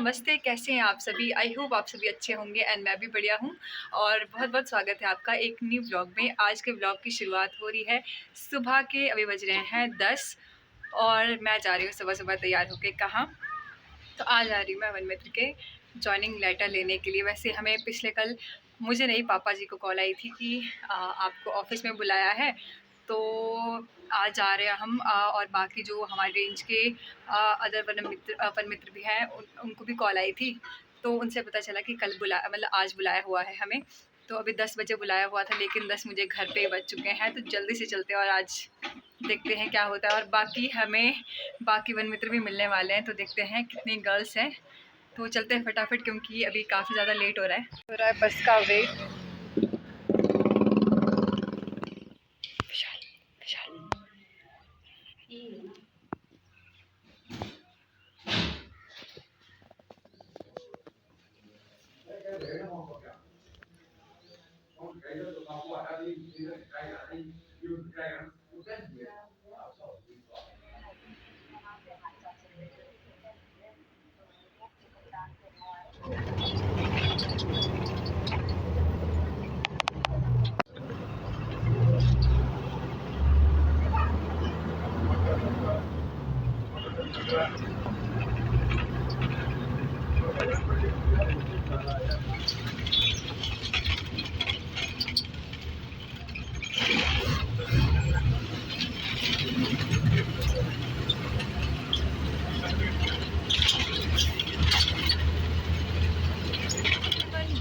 नमस्ते, कैसे हैं आप सभी? आई होप आप सभी अच्छे होंगे एंड मैं भी बढ़िया हूँ। और बहुत-बहुत स्वागत है आपका एक न्यू व्लॉग में। आज के व्लॉग की शुरुआत हो रही है सुबह के, अभी बज रहे हैं 10 और मैं जा रही हूँ सुबह-सुबह तैयार होके कहाँ? तो आज आ रही हूँ मैं वन मित्र के जॉइनिंग लेटर लेने के लिए। वैसे हमें पिछले कल मुझे नहीं, पापा जी को कॉल आई थी कि आपको ऑफ़िस में बुलाया है, तो आज जा रहे हैं हम। और बाकी जो हमारे रेंज के अदर वन मित्र भी हैं, उनको भी कॉल आई थी। तो उनसे पता चला कि कल मतलब आज बुलाया हुआ है हमें। तो अभी 10 बजे बुलाया हुआ था, लेकिन 10 मुझे घर पे बज चुके हैं, तो जल्दी से चलते हैं और आज देखते हैं क्या होता है। और बाकी वन मित्र भी मिलने वाले हैं, तो देखते हैं कितनी गर्ल्स हैं। तो चलते हैं फटाफट, क्योंकि अभी काफ़ी ज़्यादा लेट हो रहा है बस का wait. Vishal, Vishal.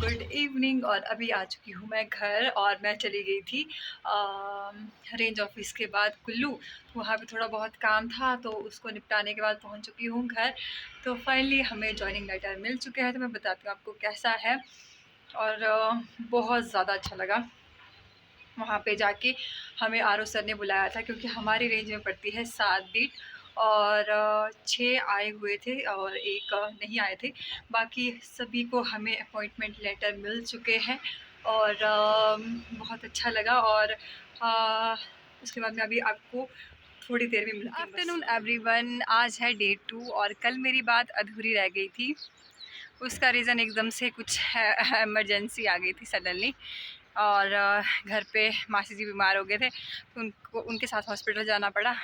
Good evening. और अभी आ चुकी हूँ मैं घर, और मैं चली गई थी रेंज ऑफिस के बाद कुल्लू। तो वहाँ पे थोड़ा बहुत काम था, तो उसको निपटाने के बाद पहुँच चुकी हूँ घर। तो फाइनली हमें जॉइनिंग लेटर मिल चुके हैं। तो मैं बताती हूँ आपको कैसा है। और बहुत ज़्यादा अच्छा लगा वहाँ पे जाके। हमें आरओ सर ने बुलाया था, क्योंकि हमारी रेंज में पड़ती है 7 बीट, और 6 आए हुए थे और 1 नहीं आए थे। बाकी सभी को हमें अपॉइंटमेंट लेटर मिल चुके हैं, और बहुत अच्छा लगा। और उसके बाद मैं अभी आपको थोड़ी देर में मिलती हूँ। आफ्टरनून एवरीवन, आज है डे 2 और कल मेरी बात अधूरी रह गई थी। उसका रीज़न एकदम से कुछ इमरजेंसी आ गई थी सडनली, और घर पे मासी जी बीमार हो गए थे, तो उनके साथ हॉस्पिटल जाना पड़ा।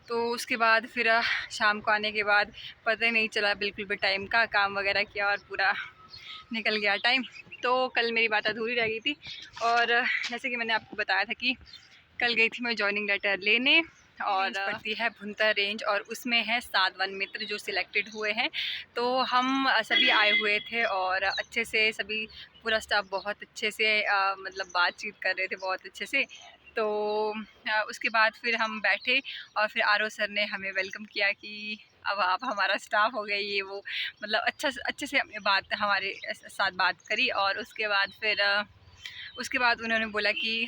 तो उसके बाद फिर शाम को आने के बाद पता ही नहीं चला बिल्कुल भी टाइम का, काम वगैरह किया और पूरा निकल गया टाइम। तो कल मेरी बात अधूरी रह गई थी। और जैसे कि मैंने आपको बताया था कि कल गई थी मैं जॉइनिंग लेटर लेने, और पड़ती है भुंतर रेंज, और उसमें है 7 वन मित्र जो सिलेक्टेड हुए हैं। तो हम सभी आए हुए थे, और अच्छे से सभी, पूरा स्टाफ बहुत अच्छे से मतलब बातचीत कर रहे थे बहुत अच्छे से। तो उसके बाद फिर हम बैठे, और फिर आरओ सर ने हमें वेलकम किया कि अब आप हमारा स्टाफ हो गए, ये वो, मतलब अच्छे से हमने हमारे साथ बात करी। और उसके बाद उन्होंने बोला कि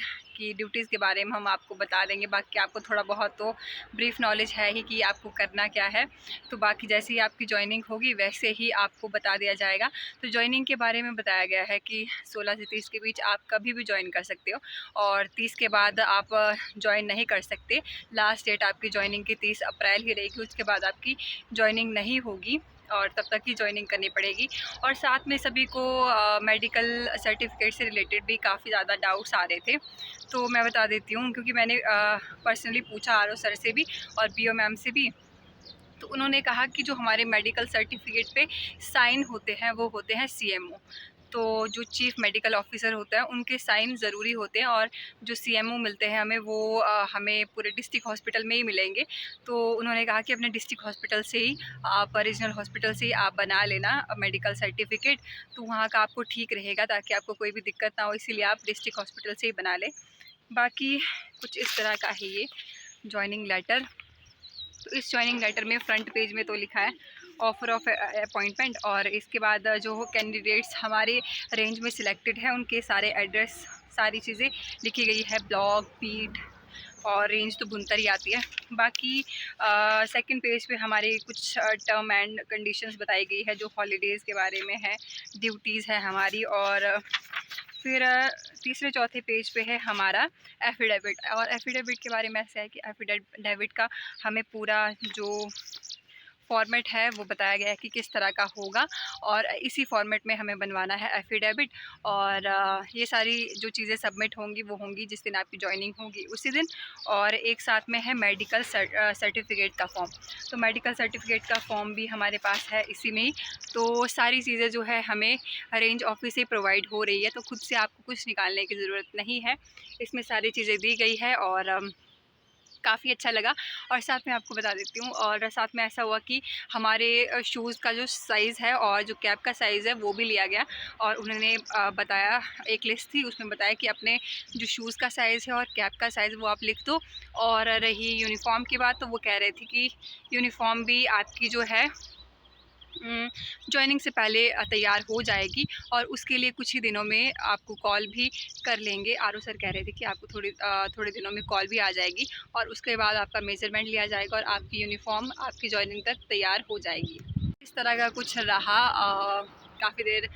ड्यूटीज़ के बारे में हम आपको बता देंगे। बाकी आपको थोड़ा बहुत तो ब्रीफ नॉलेज है ही कि आपको करना क्या है। तो बाकी जैसे ही आपकी जॉइनिंग होगी वैसे ही आपको बता दिया जाएगा। तो जॉइनिंग के बारे में बताया गया है कि 16 से 30 के बीच आप कभी भी ज्वाइन कर सकते हो, और 30 के बाद आप ज्वाइन नहीं कर सकते। लास्ट डेट आपकी जॉइनिंग की 30 अप्रैल ही रहेगी, उसके बाद आपकी जॉइनिंग नहीं होगी, और तब तक ही जॉइनिंग करनी पड़ेगी। और साथ में सभी को मेडिकल सर्टिफिकेट से रिलेटेड भी काफ़ी ज़्यादा डाउट्स आ रहे थे। तो मैं बता देती हूँ, क्योंकि मैंने पर्सनली पूछा आरओ सर से भी और बीओ मैम से भी। तो उन्होंने कहा कि जो हमारे मेडिकल सर्टिफिकेट पे साइन होते हैं वो होते हैं सीएमओ। तो जो चीफ़ मेडिकल ऑफिसर होता है उनके साइन ज़रूरी होते हैं, और जो सीएमओ मिलते हैं हमें वो हमें पूरे डिस्ट्रिक्ट हॉस्पिटल में ही मिलेंगे। तो उन्होंने कहा कि अपने डिस्ट्रिक्ट हॉस्पिटल से ही, आप रीजनल हॉस्पिटल से ही आप बना लेना मेडिकल सर्टिफिकेट। तो वहाँ का आपको ठीक रहेगा, ताकि आपको कोई भी दिक्कत ना हो, इसीलिए आप डिस्ट्रिक्ट हॉस्पिटल से ही बना लें। बाकी कुछ इस तरह का है ये जॉइनिंग लेटर। तो इस जॉइनिंग लेटर में फ्रंट पेज में तो लिखा है ऑफ़र ऑफ अपॉइंटमेंट, और इसके बाद जो कैंडिडेट्स हमारे रेंज में सिलेक्टेड है उनके सारे एड्रेस, सारी चीज़ें लिखी गई है। ब्लॉक, बीट और रेंज तो भुंतर ही आती है। बाकी सेकंड पेज पे हमारे कुछ टर्म एंड कंडीशंस बताई गई है, जो हॉलीडेज़ के बारे में है, ड्यूटीज़ है हमारी। और फिर तीसरे चौथे पेज पे है हमारा एफिडेविट। और एफिडेविट के बारे में ऐसा है कि एफिडेविट का हमें पूरा जो फॉर्मेट है वो बताया गया है कि किस तरह का होगा, और इसी फॉर्मेट में हमें बनवाना है एफिडेविट। और ये सारी जो चीज़ें सबमिट होंगी वो होंगी जिस दिन आपकी जॉइनिंग होगी उसी दिन। और एक साथ में है मेडिकल सर्टिफिकेट का फॉर्म। तो मेडिकल सर्टिफिकेट का फॉर्म भी हमारे पास है इसी में ही। तो सारी चीज़ें जो है हमें रेंज ऑफिस से प्रोवाइड हो रही है, तो खुद से आपको कुछ निकालने की ज़रूरत नहीं है। इसमें सारी चीज़ें दी गई है और काफ़ी अच्छा लगा। और साथ में आपको बता देती हूँ, और साथ में ऐसा हुआ कि हमारे शूज़ का जो साइज़ है और जो कैप का साइज़ है वो भी लिया गया। और उन्होंने बताया, एक लिस्ट थी उसमें बताया कि अपने जो शूज़ का साइज़ है और कैप का साइज़ वो आप लिख दो। और रही यूनिफ़ॉर्म की बात, तो वो कह रहे थे कि यूनिफ़ॉर्म भी आपकी जो है जॉइनिंग से पहले तैयार हो जाएगी, और उसके लिए कुछ ही दिनों में आपको कॉल भी कर लेंगे। आर ओ सर कह रहे थे कि आपको थोड़े दिनों में कॉल भी आ जाएगी, और उसके बाद आपका मेज़रमेंट लिया जाएगा और आपकी यूनिफ़ॉर्म आपकी जॉइनिंग तक तैयार हो जाएगी। इस तरह का कुछ रहा। काफ़ी देर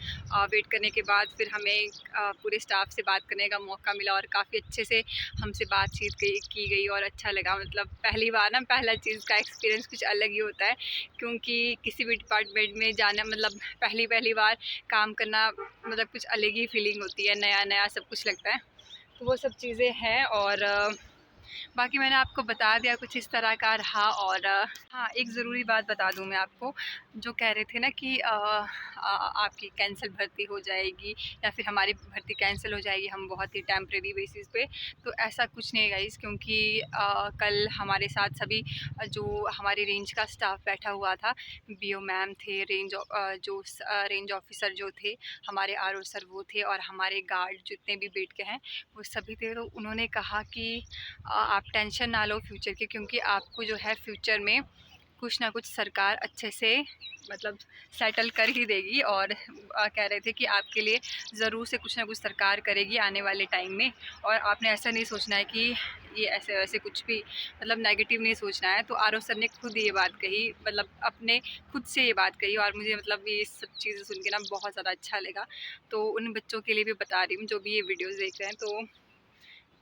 वेट करने के बाद फिर हमें पूरे स्टाफ से बात करने का मौका मिला, और काफ़ी अच्छे से हमसे बातचीत की गई और अच्छा लगा। मतलब पहली बार ना, पहला चीज़ का एक्सपीरियंस कुछ अलग ही होता है, क्योंकि किसी भी डिपार्टमेंट में जाना मतलब पहली बार काम करना, मतलब कुछ अलग ही फीलिंग होती है, नया नया सब कुछ लगता है। तो वो सब चीज़ें हैं। और बाकी मैंने आपको बता दिया कुछ इस तरह का रहा। और हाँ, एक ज़रूरी बात बता दूँ मैं आपको, जो कह रहे थे ना कि आपकी कैंसिल भर्ती हो जाएगी या फिर हमारी भर्ती कैंसिल हो जाएगी, हम बहुत ही टेम्परेरी बेसिस पे। तो ऐसा कुछ नहीं गाइस, क्योंकि कल हमारे साथ सभी जो हमारे रेंज का स्टाफ बैठा हुआ था, बीओ मैम थे, रेंज ऑफिसर जो थे, हमारे आरओ सर वो थे, और हमारे गार्ड जितने भी बैठ के हैं वो सभी थे। तो उन्होंने कहा कि आप टेंशन ना लो फ्यूचर की, क्योंकि आपको जो है फ्यूचर में कुछ ना कुछ सरकार अच्छे से मतलब सेटल कर ही देगी। और कह रहे थे कि आपके लिए ज़रूर से कुछ ना कुछ सरकार करेगी आने वाले टाइम में। और आपने ऐसा नहीं सोचना है कि ये ऐसे वैसे कुछ भी मतलब नेगेटिव नहीं सोचना है। तो आरओ सर ने खुद ये बात कही, मतलब अपने खुद से ये बात कही, और मुझे मतलब ये सब चीज़ें सुन के ना बहुत ज़्यादा अच्छा लगा। तो उन बच्चों के लिए भी बता रही हूँ जो भी ये वीडियोज़ देख रहे हैं,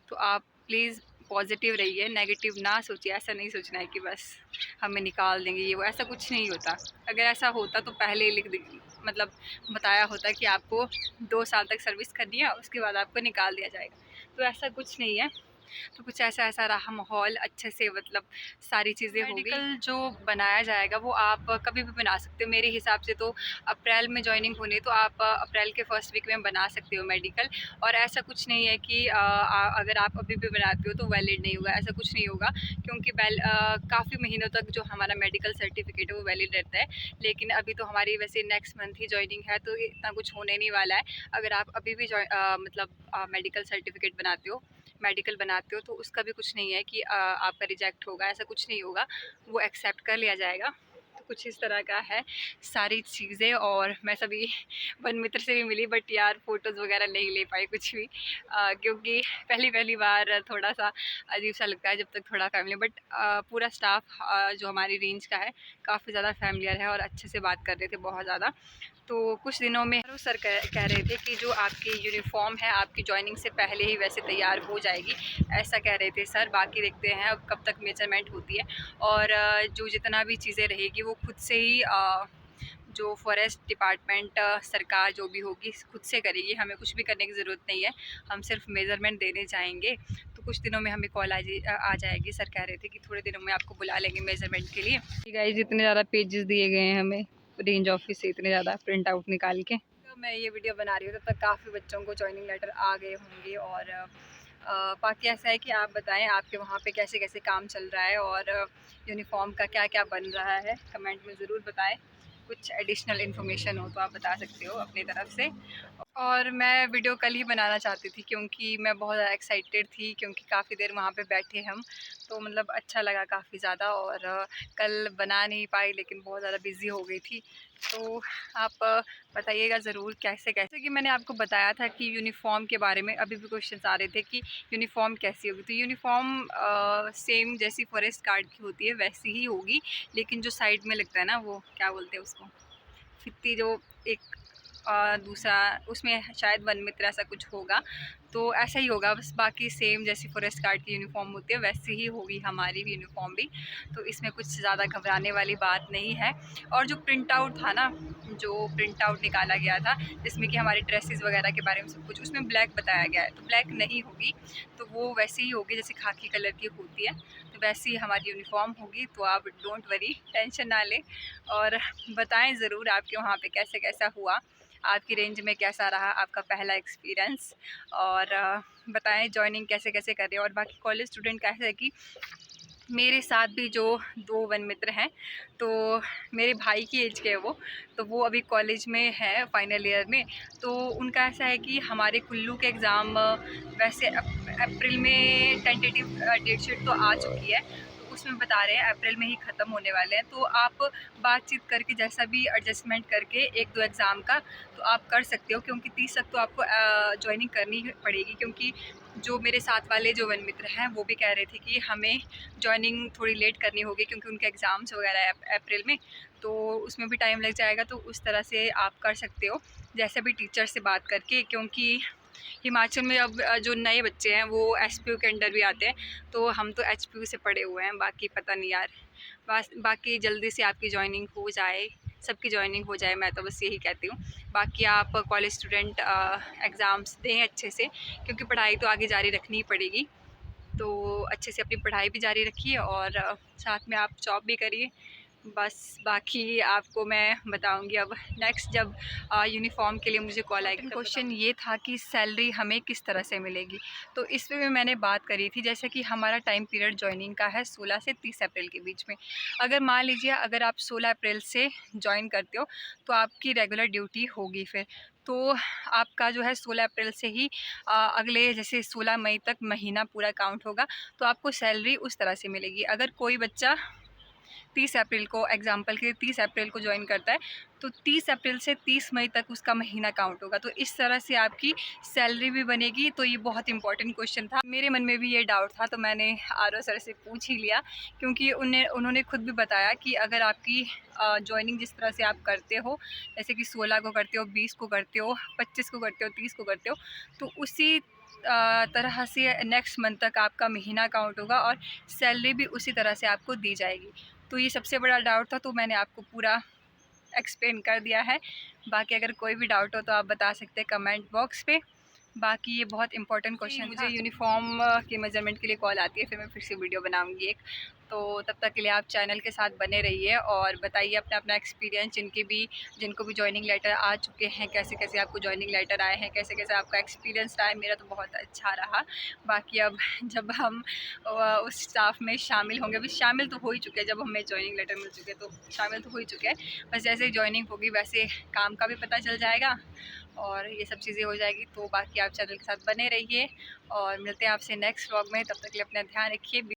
तो आप प्लीज़ पॉजिटिव रहिए, नेगेटिव ना सोचिए। ऐसा नहीं सोचना है कि बस हमें निकाल देंगे ये वो, ऐसा कुछ नहीं होता। अगर ऐसा होता तो पहले ही मतलब बताया होता कि आपको 2 साल तक सर्विस करनी है, उसके बाद आपको निकाल दिया जाएगा। तो ऐसा कुछ नहीं है। तो कुछ ऐसा रहा माहौल, अच्छे से मतलब सारी चीज़ें हो गई। मेडिकल जो बनाया जाएगा वो आप कभी भी बना सकते हो मेरे हिसाब से। तो अप्रैल में जॉइनिंग होनी है, तो आप अप्रैल के फर्स्ट वीक में बना सकते हो मेडिकल। और ऐसा कुछ नहीं है कि अगर आप अभी भी बनाते हो तो वैलिड नहीं होगा, ऐसा कुछ नहीं होगा। क्योंकि काफ़ी महीनों तक जो हमारा मेडिकल सर्टिफिकेट है वो वैलिड रहता है। लेकिन अभी तो हमारी वैसे नेक्स्ट मंथ ही जॉइनिंग है, तो इतना कुछ होने नहीं वाला है। अगर आप अभी भी मतलब मेडिकल सर्टिफिकेट मेडिकल बनाते हो तो उसका भी कुछ नहीं है कि आपका रिजेक्ट होगा, ऐसा कुछ नहीं होगा, वो एक्सेप्ट कर लिया जाएगा। तो कुछ इस तरह का है सारी चीज़ें। और मैं सभी वन मित्र से भी मिली, बट यार फ़ोटोज़ वगैरह नहीं ले पाई कुछ भी, क्योंकि पहली बार थोड़ा सा अजीब सा लगता है जब तक थोड़ा फैमिली। बट पूरा स्टाफ जो हमारी रेंज का है काफ़ी ज़्यादा फैमिलियर है और अच्छे से बात कर रहे थे बहुत ज़्यादा। तो कुछ दिनों में सर कह रहे थे कि जो आपकी यूनिफ़ॉर्म है आपकी जॉइनिंग से पहले ही वैसे तैयार हो जाएगी, ऐसा कह रहे थे सर। बाकी देखते हैं अब कब तक मेजरमेंट होती है। और जो जितना भी चीज़ें रहेगी वो खुद से ही जो फॉरेस्ट डिपार्टमेंट सरकार जो भी होगी खुद से करेगी, हमें कुछ भी करने की ज़रूरत नहीं है, हम सिर्फ मेज़रमेंट देने जाएंगे। तो कुछ दिनों में हमें कॉल आ जाएगी। सर कह रहे थे कि थोड़े दिनों में आपको बुला लेंगे मेज़रमेंट के लिए। गाइस जितने ज़्यादा पेजेस दिए गए हैं हमें रेंज ऑफिस से, इतने ज़्यादा प्रिंट आउट निकाल के तो मैं ये वीडियो बना रही हूँ, तब तक काफ़ी बच्चों को जॉइनिंग लेटर आ गए होंगे। और बाकी ऐसा है कि आप बताएं आपके वहाँ पे कैसे कैसे काम चल रहा है, और यूनिफॉर्म का क्या क्या बन रहा है, कमेंट में ज़रूर बताएं। कुछ एडिशनल इन्फॉर्मेशन हो तो आप बता सकते हो अपनी तरफ से। और मैं वीडियो कल ही बनाना चाहती थी, क्योंकि मैं बहुत ज़्यादा एक्साइटेड थी, क्योंकि काफ़ी देर वहाँ पे बैठे हम, तो मतलब अच्छा लगा काफ़ी ज़्यादा। और कल बना नहीं पाई, लेकिन बहुत ज़्यादा बिज़ी हो गई थी। तो आप बताइएगा ज़रूर कैसे कैसे कि मैंने आपको बताया था कि यूनिफ़ॉर्म के बारे में अभी भी क्वेश्चंस आ रहे थे कि यूनिफ़ॉर्म कैसी होगी। तो यूनिफ़ॉर्म सेम जैसी फॉरेस्ट गार्ड की होती है वैसी ही होगी, लेकिन जो साइड में लगता है ना, वो क्या बोलते हैं उसको, फित्ती जो एक दूसरा उसमें शायद वन मित्र ऐसा कुछ होगा, तो ऐसा ही होगा बस। बाकी सेम जैसी फॉरेस्ट गार्ड की यूनिफॉर्म होती है वैसी ही होगी हमारी भी यूनिफॉर्म भी, तो इसमें कुछ ज़्यादा घबराने वाली बात नहीं है। और जो प्रिंट आउट था ना, जो प्रिंट आउट निकाला गया था जिसमें कि हमारे ड्रेसेस वगैरह के बारे में सब कुछ, उसमें ब्लैक बताया गया है, तो ब्लैक नहीं होगी, तो वो वैसी ही होगी जैसे खाकी कलर की होती है, तो वैसी ही हमारी यूनिफॉर्म होगी। तो आप डोंट वरी, टेंशन ना लें, और बताएं ज़रूर आपके वहाँ पे कैसे कैसा हुआ, आपकी रेंज में कैसा रहा आपका पहला एक्सपीरियंस, और बताएं जॉइनिंग कैसे कैसे कर रहे हो। और बाकी कॉलेज स्टूडेंट का ऐसा है कि मेरे साथ भी जो 2 वन मित्र हैं, तो मेरे भाई की एज के है वो, तो वो अभी कॉलेज में है फाइनल ईयर में। तो उनका ऐसा है कि हमारे कुल्लू के एग्ज़ाम वैसे अप्रैल में टेंटेटिव डेट शीट तो आ चुकी है, तो उसमें बता रहे हैं अप्रैल में ही ख़त्म होने वाले हैं। तो आप बातचीत करके जैसा भी एडजस्टमेंट करके 1-2 एग्ज़ाम का तो आप कर सकते हो, क्योंकि 30 तक तो आपको जॉइनिंग करनी ही पड़ेगी। क्योंकि जो मेरे साथ वाले जो वन मित्र हैं वो भी कह रहे थे कि हमें जॉइनिंग थोड़ी लेट करनी होगी, क्योंकि उनके एग्ज़ाम्स वगैरह है अप्रैल में, तो उसमें भी टाइम लग जाएगा। तो उस तरह से आप कर सकते हो जैसे भी टीचर से बात करके, क्योंकि हिमाचल में अब जो नए बच्चे हैं वो एसपीयू के अंडर भी आते हैं, तो हम तो एचपीयू से पढ़े हुए हैं। बाकी पता नहीं यार, बस बाकी जल्दी से आपकी जॉइनिंग हो जाए, सबकी जॉइनिंग हो जाए, मैं तो बस यही कहती हूँ। बाकी आप कॉलेज स्टूडेंट एग्ज़ाम्स दें अच्छे से, क्योंकि पढ़ाई तो आगे जारी रखनी ही पड़ेगी। तो अच्छे से अपनी पढ़ाई भी जारी रखिए और साथ में आप जॉब भी करिए। बस बाकी आपको मैं बताऊंगी अब नेक्स्ट, जब यूनिफॉर्म के लिए मुझे कॉल आएगी। क्वेश्चन ये था कि सैलरी हमें किस तरह से मिलेगी, तो इस पे भी मैंने बात करी थी। जैसे कि हमारा टाइम पीरियड जॉइनिंग का है 16 से 30 अप्रैल के बीच में। अगर मान लीजिए अगर आप 16 अप्रैल से ज्वाइन करते हो तो आपकी रेगुलर ड्यूटी होगी फिर, तो आपका जो है 16 अप्रैल से ही अगले जैसे 16 मई तक महीना पूरा काउंट होगा, तो आपको सैलरी उस तरह से मिलेगी। अगर कोई बच्चा 30 अप्रैल को, एग्जाम्पल के 30 अप्रैल को ज्वाइन करता है, तो 30 अप्रैल से 30 मई तक उसका महीना काउंट होगा, तो इस तरह से आपकी सैलरी भी बनेगी। तो ये बहुत इंपॉर्टेंट क्वेश्चन था, मेरे मन में भी ये डाउट था, तो मैंने आर ओ सर से पूछ ही लिया, क्योंकि उन्होंने खुद भी बताया कि अगर आपकी ज्वाइनिंग जिस तरह से आप करते हो, जैसे कि 16 को करते हो, 20 को करते हो, 25 को करते हो, 30 को करते हो, तो उसी तरह से नेक्स्ट मंथ तक आपका महीना काउंट होगा और सैलरी भी उसी तरह से आपको दी जाएगी। तो ये सबसे बड़ा डाउट था, तो मैंने आपको पूरा एक्सप्लेन कर दिया है। बाकी अगर कोई भी डाउट हो तो आप बता सकते हैं कमेंट बॉक्स पे। बाकी ये बहुत इंपॉर्टेंट क्वेश्चन, मुझे यूनिफॉर्म के मेजरमेंट के लिए कॉल आती है, फिर मैं फिर से वीडियो बनाऊंगी एक। तो तब तक के लिए आप चैनल के साथ बने रहिए और बताइए अपना अपना एक्सपीरियंस, जिनको भी ज्वाइनिंग लेटर आ चुके हैं, कैसे कैसे आपको ज्वाइनिंग लेटर आए हैं, कैसे कैसे आपका एक्सपीरियंस रहा है। मेरा तो बहुत अच्छा रहा। बाकी अब जब हम उस स्टाफ में शामिल होंगे, अभी शामिल तो हो ही चुके हैं, जब हमें ज्वाइनिंग लेटर मिल चुके हैं तो शामिल तो हो ही चुके हैं, बस जैसे ज्वाइनिंग होगी वैसे काम का भी पता चल जाएगा और ये सब चीज़ें हो जाएगी। तो बाकी आप चैनल के साथ बने रहिए और मिलते हैं आपसे नेक्स्ट व्लॉग में। तब तक के लिए अपना ध्यान रखिए।